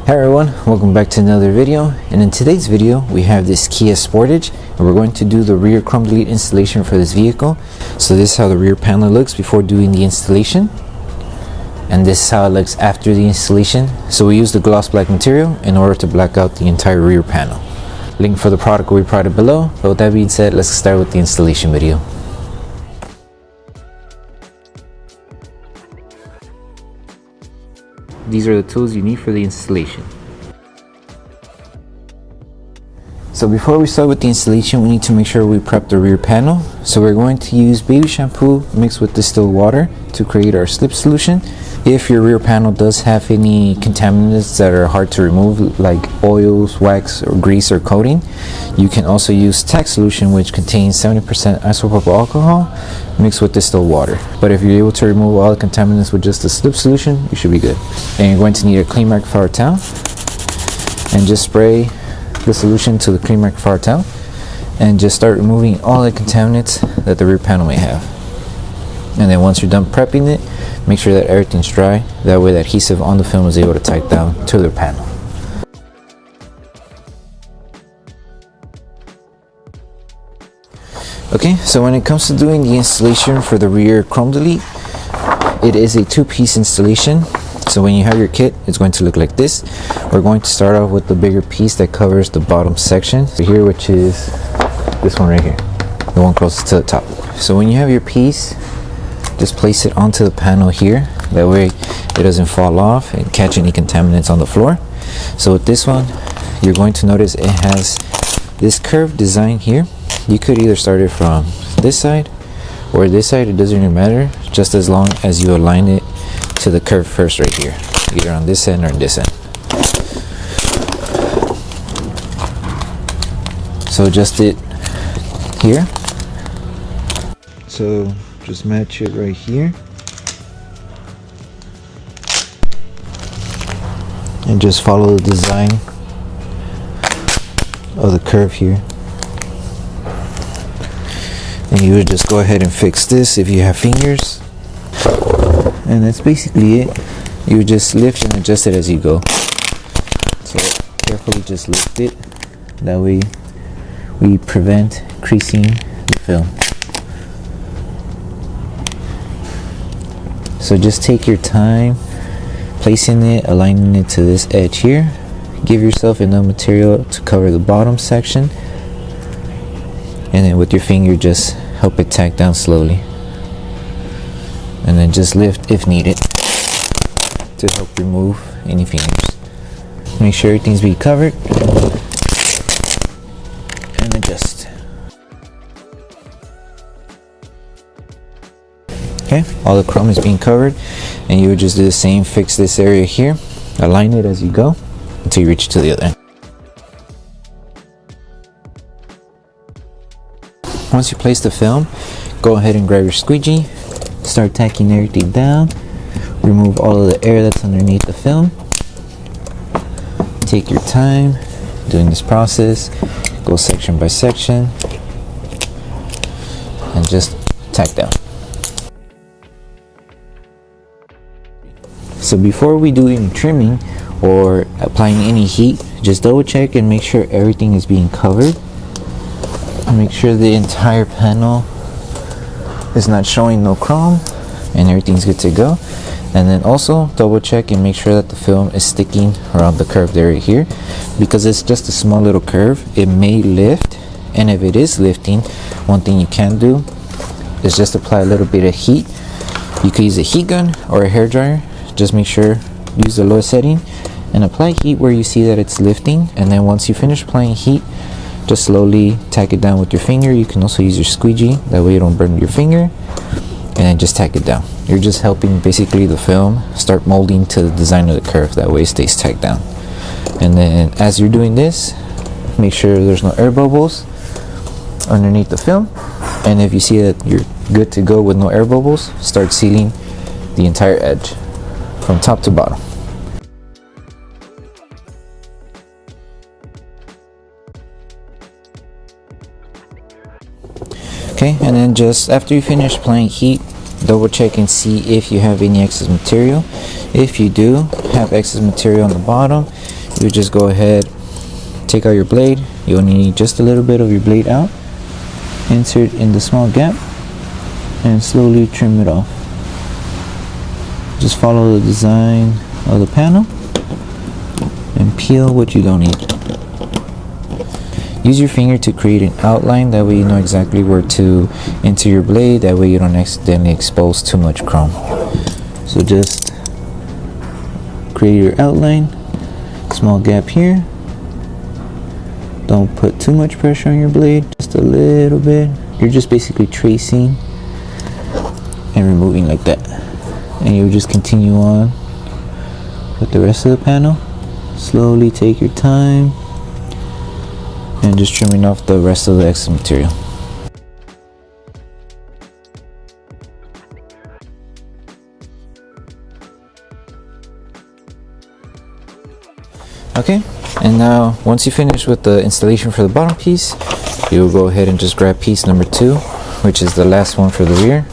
Hi everyone, welcome back to another video, and in today's video we have this Kia Sportage and we're going to do the rear chrome delete installation for this vehicle. So this is how the rear panel looks before doing the installation, and this is how it looks after the installation. So we use the gloss black material in order to black out the entire rear panel. Link for the product will be provided below, but with that being said, let's start with the installation video. These are the tools you need for the installation. So before we start with the installation, we need to make sure we prep the rear panel. So we're going to use baby shampoo mixed with distilled water to create our slip solution. If your rear panel does have any contaminants that are hard to remove, like oils, wax, or grease or coating, you can also use tack solution, which contains 70% isopropyl alcohol mixed with distilled water. But if you're able to remove all the contaminants with just the slip solution, you should be good. And you're going to need a clean microfiber towel, and just spray the solution to the clean microfiber towel and just start removing all the contaminants that the rear panel may have. And then once you're done prepping it, make sure that everything's dry. That way the adhesive on the film is able to tight down to the panel. Okay, so when it comes to doing the installation for the rear chrome delete, it is a two-piece installation. So when you have your kit, it's going to look like this. We're going to start off with the bigger piece that covers the bottom section here, which is this one right here, the one closest to the top. So when you have your piece, just place it onto the panel here. That way it doesn't fall off and catch any contaminants on the floor. So with this one, you're going to notice it has this curved design here. You could either start it from this side or this side, it doesn't really matter, just as long as you align it to the curve first right here, either on this end or on this end. So adjust it here. So just match it right here and just follow the design of the curve here. And you would just go ahead and fix this if you have fingers, and that's basically it. You would just lift and adjust it as you go. So carefully just lift it, that way we prevent creasing the film. So just take your time placing it, aligning it to this edge here. Give yourself enough material to cover the bottom section, and then with your finger just help it tack down slowly, and then just lift if needed to help remove any fingers. Make sure everything's being covered and adjust. Okay, all the chrome is being covered, and you would just do the same. Fix this area here, align it as you go until you reach to the other end. Once you place the film, go ahead and grab your squeegee, start tacking everything down, remove all of the air that's underneath the film. Take your time doing this process, go section by section, and just tack down. So before we do any trimming or applying any heat, just double check and make sure everything is being covered. Make sure the entire panel is not showing no chrome and everything's good to go. And then also double check and make sure that the film is sticking around the curved area here, because it's just a small little curve. It may lift, and if it is lifting, one thing you can do is just apply a little bit of heat. You could use a heat gun or a hair dryer. Just make sure use the lowest setting and apply heat where you see that it's lifting, and then once you finish applying heat, just slowly tack it down with your finger. You can also use your squeegee, that way you don't burn your finger, and then just tack it down. You're just helping basically the film start molding to the design of the curve, that way it stays tacked down. And then as you're doing this, make sure there's no air bubbles underneath the film, and if you see that you're good to go with no air bubbles, start sealing the entire edge from top to bottom. Okay, and then just after you finish applying heat, double check and see if you have any excess material. If you do have excess material on the bottom, you just go ahead, take out your blade. You only need just a little bit of your blade out, insert in the small gap, and slowly trim it off. Just follow the design of the panel and peel what you don't need. Use your finger to create an outline, that way you know exactly where to enter your blade, that way you don't accidentally expose too much chrome. So just create your outline, small gap here. Don't put too much pressure on your blade, just a little bit. You're just basically tracing and removing like that. And you just continue on with the rest of the panel. Slowly take your time and just trimming off the rest of the excess material. Okay, and now once you finish with the installation for the bottom piece, you'll go ahead and just grab piece number 2, which is the last one for the rear.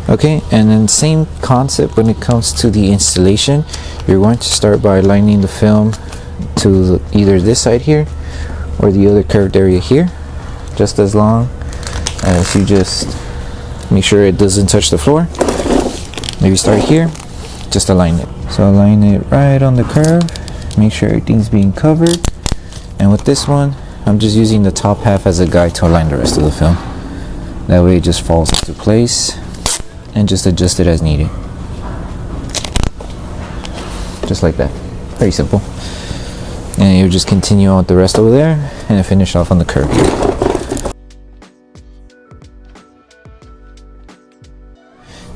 Okay, and then same concept when it comes to the installation. You're going to start by lining the film to either this side here or the other curved area here, just as long as you just make sure it doesn't touch the floor. Maybe start here, just align it. So align it right on the curve, make sure everything's being covered. And with this one, I'm just using the top half as a guide to align the rest of the film. That way it just falls into place, and just adjust it as needed. Just like that. Very simple. And you just continue on with the rest over there and finish off on the curve here.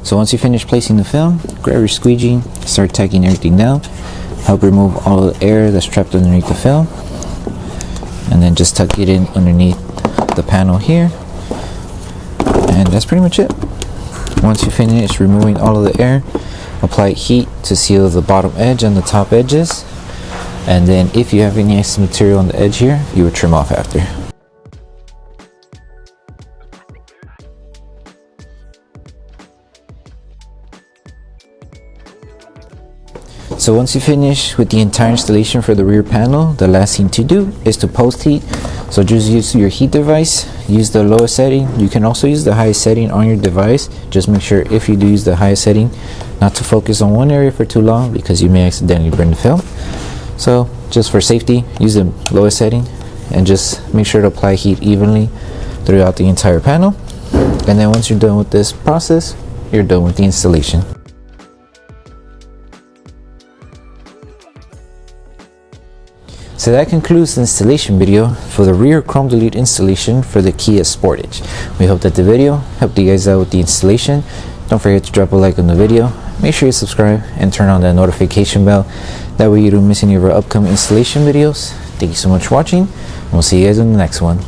So once you finish placing the film, grab your squeegee, start tacking everything down. Help remove all the air that's trapped underneath the film. And then just tuck it in underneath the panel here. And that's pretty much it. Once you finish removing all of the air, apply heat to seal the bottom edge and the top edges. And then if you have any excess material on the edge here, you would trim off after. So once you finish with the entire installation for the rear panel, the last thing to do is to post heat. So just use your heat device, use the lowest setting. You can also use the highest setting on your device. Just make sure if you do use the highest setting, not to focus on one area for too long, because you may accidentally burn the film. So just for safety, use the lowest setting and just make sure to apply heat evenly throughout the entire panel. And then once you're done with this process, you're done with the installation. So that concludes the installation video for the rear chrome delete installation for the Kia Sportage. We hope that the video helped you guys out with the installation. Don't forget to drop a like on the video. Make sure you subscribe and turn on that notification bell. That way you don't miss any of our upcoming installation videos. Thank you so much for watching, and we'll see you guys in the next one.